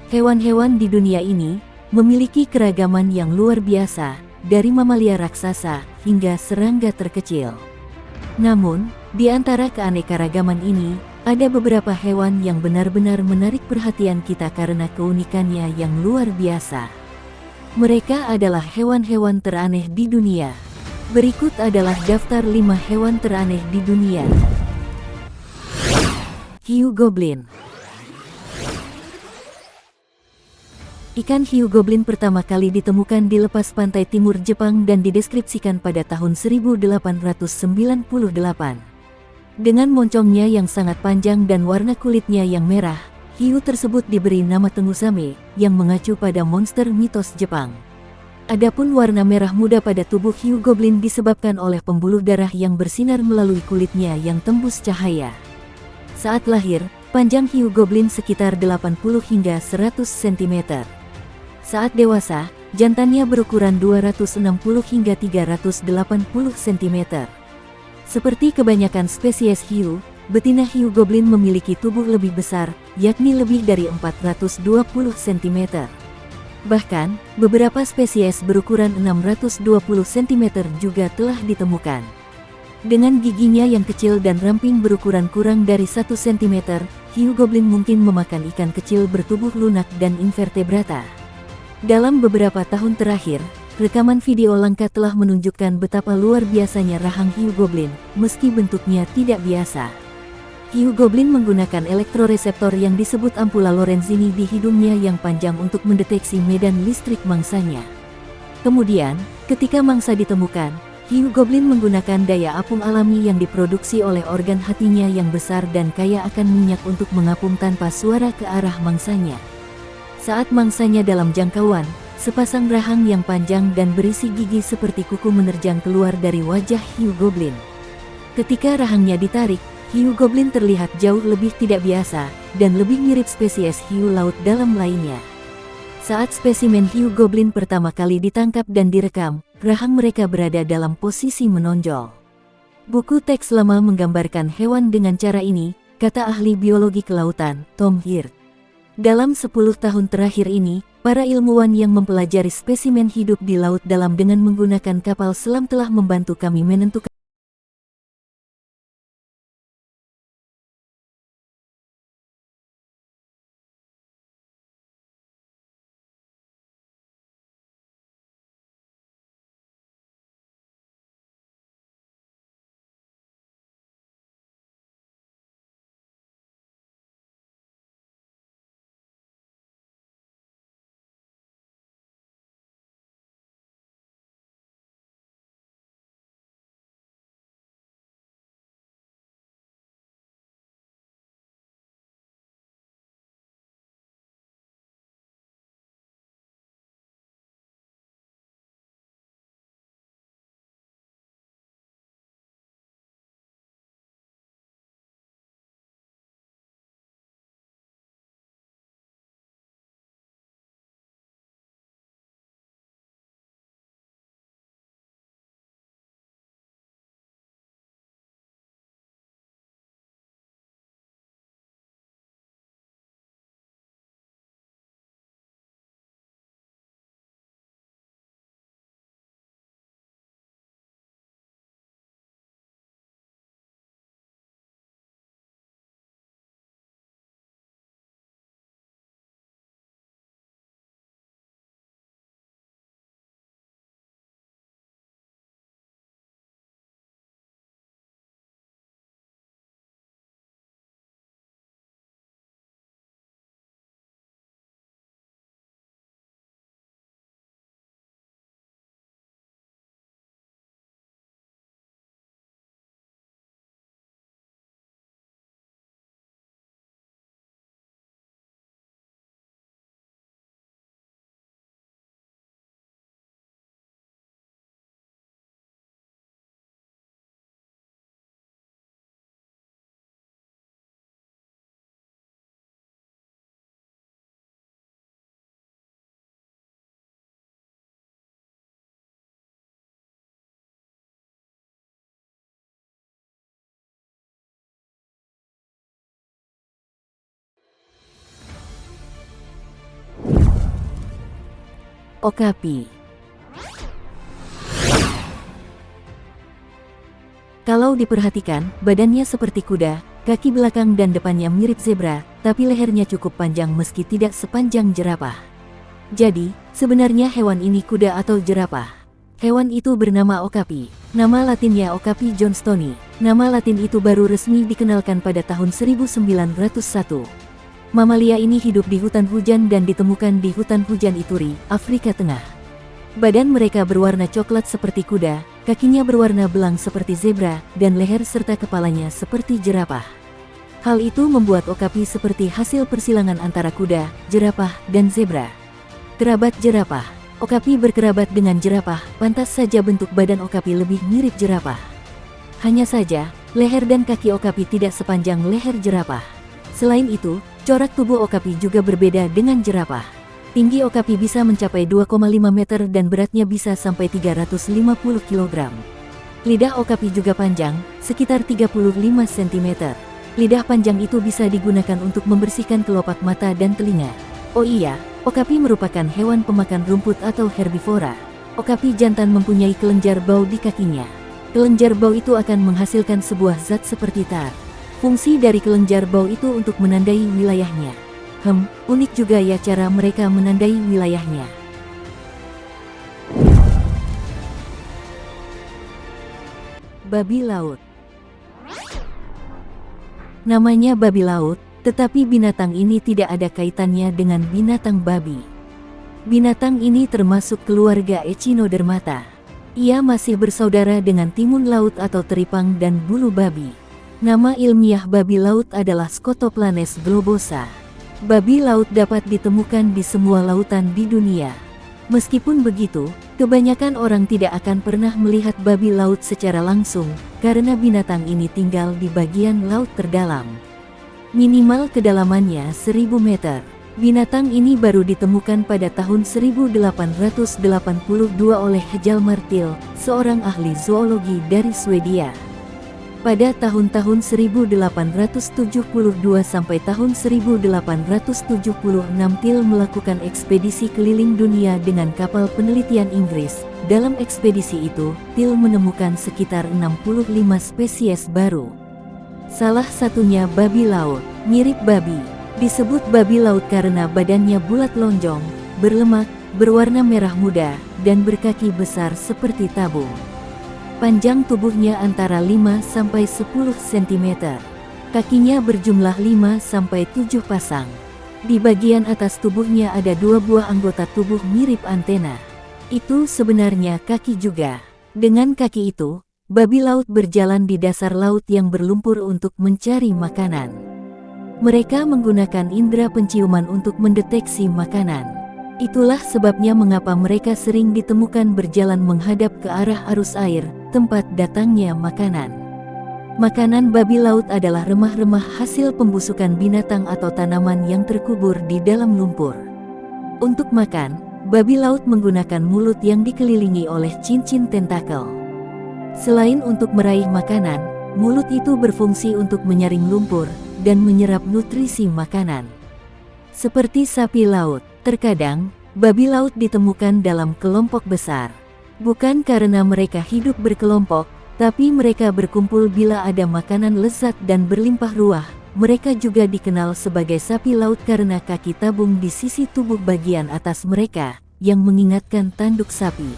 Hewan-hewan di dunia ini memiliki keragaman yang luar biasa, dari mamalia raksasa hingga serangga terkecil. Namun, di antara keanekaragaman ini, ada beberapa hewan yang benar-benar menarik perhatian kita karena keunikannya yang luar biasa. Mereka adalah hewan-hewan teraneh di dunia. Berikut adalah daftar 5 hewan teraneh di dunia. Hiu goblin. Ikan hiu goblin pertama kali ditemukan di lepas pantai timur Jepang dan dideskripsikan pada tahun 1898. Dengan moncongnya yang sangat panjang dan warna kulitnya yang merah, hiu tersebut diberi nama Tengusame, yang mengacu pada monster mitos Jepang. Adapun warna merah muda pada tubuh hiu goblin disebabkan oleh pembuluh darah yang bersinar melalui kulitnya yang tembus cahaya. Saat lahir, panjang hiu goblin sekitar 80 hingga 100 cm. Saat dewasa, jantannya berukuran 260 hingga 380 cm. Seperti kebanyakan spesies hiu, betina hiu goblin memiliki tubuh lebih besar, yakni lebih dari 420 cm. Bahkan, beberapa spesies berukuran 620 cm juga telah ditemukan. Dengan giginya yang kecil dan ramping berukuran kurang dari 1 cm, hiu goblin mungkin memakan ikan kecil bertubuh lunak dan invertebrata. Dalam beberapa tahun terakhir, rekaman video langka telah menunjukkan betapa luar biasanya rahang hiu goblin, meski bentuknya tidak biasa. Hiu goblin menggunakan elektroreseptor yang disebut ampula Lorenzini di hidungnya yang panjang untuk mendeteksi medan listrik mangsanya. Kemudian, ketika mangsa ditemukan, hiu goblin menggunakan daya apung alami yang diproduksi oleh organ hatinya yang besar dan kaya akan minyak untuk mengapung tanpa suara ke arah mangsanya. Saat mangsanya dalam jangkauan, sepasang rahang yang panjang dan berisi gigi seperti kuku menerjang keluar dari wajah hiu goblin. Ketika rahangnya ditarik, hiu goblin terlihat jauh lebih tidak biasa, dan lebih mirip spesies hiu laut dalam lainnya. Saat spesimen hiu goblin pertama kali ditangkap dan direkam, rahang mereka berada dalam posisi menonjol. Buku teks lama menggambarkan hewan dengan cara ini, kata ahli biologi kelautan, Tom Hirt. Dalam 10 tahun terakhir ini, para ilmuwan yang mempelajari spesimen hidup di laut dalam dengan menggunakan kapal selam telah membantu kami menentukan Okapi. Kalau diperhatikan, badannya seperti kuda, kaki belakang dan depannya mirip zebra, tapi lehernya cukup panjang meski tidak sepanjang jerapah. Jadi, sebenarnya hewan ini kuda atau jerapah? Hewan itu bernama okapi. Nama latinnya Okapi johnstoni. Nama latin itu baru resmi dikenalkan pada tahun 1901. Mamalia ini hidup di hutan hujan dan ditemukan di hutan hujan Ituri, Afrika Tengah. Badan mereka berwarna coklat seperti kuda, kakinya berwarna belang seperti zebra, dan leher serta kepalanya seperti jerapah. Hal itu membuat okapi seperti hasil persilangan antara kuda, jerapah, dan zebra. Kerabat jerapah. Okapi berkerabat dengan jerapah, pantas saja bentuk badan okapi lebih mirip jerapah. Hanya saja, leher dan kaki okapi tidak sepanjang leher jerapah. Selain itu, corak tubuh okapi juga berbeda dengan jerapah. Tinggi okapi bisa mencapai 2,5 meter dan beratnya bisa sampai 350 kg. Lidah okapi juga panjang, sekitar 35 cm. Lidah panjang itu bisa digunakan untuk membersihkan kelopak mata dan telinga. Oh iya, okapi merupakan hewan pemakan rumput atau herbivora. Okapi jantan mempunyai kelenjar bau di kakinya. Kelenjar bau itu akan menghasilkan sebuah zat seperti tar. Fungsi dari kelenjar bau itu untuk menandai wilayahnya. Unik juga ya cara mereka menandai wilayahnya. Babi laut. Namanya babi laut, tetapi binatang ini tidak ada kaitannya dengan binatang babi. Binatang ini termasuk keluarga Echinodermata. Ia masih bersaudara dengan timun laut atau teripang dan bulu babi. Nama ilmiah babi laut adalah Scotoplanes globosa. Babi laut dapat ditemukan di semua lautan di dunia. Meskipun begitu, kebanyakan orang tidak akan pernah melihat babi laut secara langsung, karena binatang ini tinggal di bagian laut terdalam. Minimal kedalamannya 1000 meter. Binatang ini baru ditemukan pada tahun 1882 oleh Hjalmar Till, seorang ahli zoologi dari Swedia. Pada tahun-tahun 1872 sampai tahun 1876 Till melakukan ekspedisi keliling dunia dengan kapal penelitian Inggris. Dalam ekspedisi itu, Till menemukan sekitar 65 spesies baru. Salah satunya babi laut, mirip babi. Disebut babi laut karena badannya bulat lonjong, berlemak, berwarna merah muda, dan berkaki besar seperti tabung. Panjang tubuhnya antara 5-10 cm. Kakinya berjumlah 5-7 pasang. Di bagian atas tubuhnya ada 2 buah anggota tubuh mirip antena. Itu sebenarnya kaki juga. Dengan kaki itu, babi laut berjalan di dasar laut yang berlumpur untuk mencari makanan. Mereka menggunakan indera penciuman untuk mendeteksi makanan. Itulah sebabnya mengapa mereka sering ditemukan berjalan menghadap ke arah arus air, tempat datangnya makanan. Makanan babi laut adalah remah-remah hasil pembusukan binatang atau tanaman yang terkubur di dalam lumpur. Untuk makan, babi laut menggunakan mulut yang dikelilingi oleh cincin tentakel. Selain untuk meraih makanan, mulut itu berfungsi untuk menyaring lumpur dan menyerap nutrisi makanan. Seperti sapi laut, terkadang babi laut ditemukan dalam kelompok besar. Bukan karena mereka hidup berkelompok, tapi mereka berkumpul bila ada makanan lezat dan berlimpah ruah. Mereka juga dikenal sebagai sapi laut karena kaki tabung di sisi tubuh bagian atas mereka, yang mengingatkan tanduk sapi.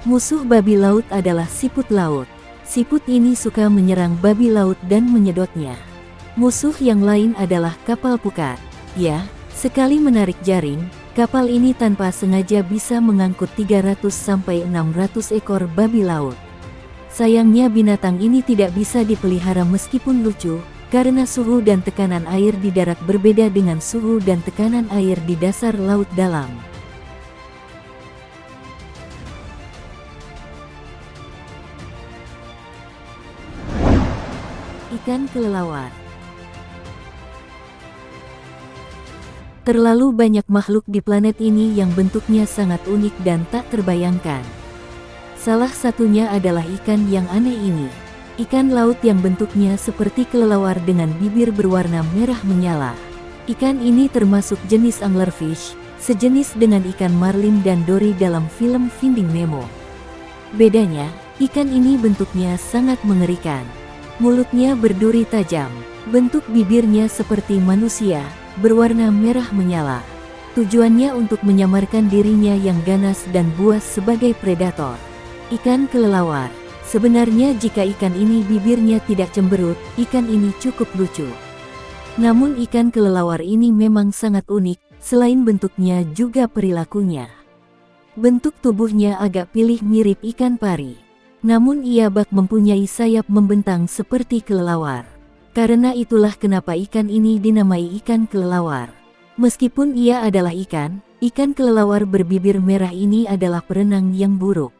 Musuh babi laut adalah siput laut. Siput ini suka menyerang babi laut dan menyedotnya. Musuh yang lain adalah kapal pukat. Ya, sekali menarik jaring, kapal ini tanpa sengaja bisa mengangkut 300-600 ekor babi laut. Sayangnya binatang ini tidak bisa dipelihara meskipun lucu, karena suhu dan tekanan air di darat berbeda dengan suhu dan tekanan air di dasar laut dalam. Ikan kelelawar. Terlalu banyak makhluk di planet ini yang bentuknya sangat unik dan tak terbayangkan. Salah satunya adalah ikan yang aneh ini. Ikan laut yang bentuknya seperti kelelawar dengan bibir berwarna merah menyala. Ikan ini termasuk jenis anglerfish, sejenis dengan ikan marlin dan Dory dalam film Finding Nemo. Bedanya, ikan ini bentuknya sangat mengerikan. Mulutnya berduri tajam, bentuk bibirnya seperti manusia, berwarna merah menyala. Tujuannya untuk menyamarkan dirinya yang ganas dan buas sebagai predator. Ikan kelelawar. Sebenarnya jika ikan ini bibirnya tidak cemberut, ikan ini cukup lucu. Namun ikan kelelawar ini memang sangat unik, selain bentuknya juga perilakunya. Bentuk tubuhnya agak pilih mirip ikan pari. Namun ia bak mempunyai sayap membentang seperti kelelawar. Karena itulah kenapa ikan ini dinamai ikan kelelawar. Meskipun ia adalah ikan kelelawar berbibir merah ini adalah perenang yang buruk.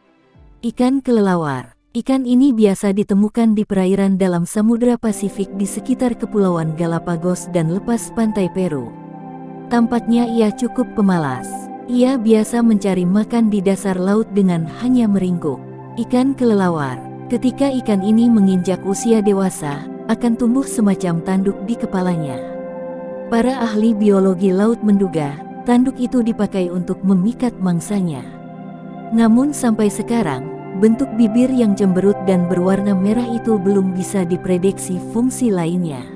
Ikan kelelawar. Ikan ini biasa ditemukan di perairan dalam Samudra Pasifik di sekitar Kepulauan Galapagos dan lepas pantai Peru. Tampaknya ia cukup pemalas. Ia biasa mencari makan di dasar laut dengan hanya meringkuk. Ikan kelelawar. Ketika ikan ini menginjak usia dewasa, akan tumbuh semacam tanduk di kepalanya. Para ahli biologi laut menduga, tanduk itu dipakai untuk memikat mangsanya. Namun sampai sekarang, bentuk bibir yang cemberut dan berwarna merah itu belum bisa diprediksi fungsi lainnya.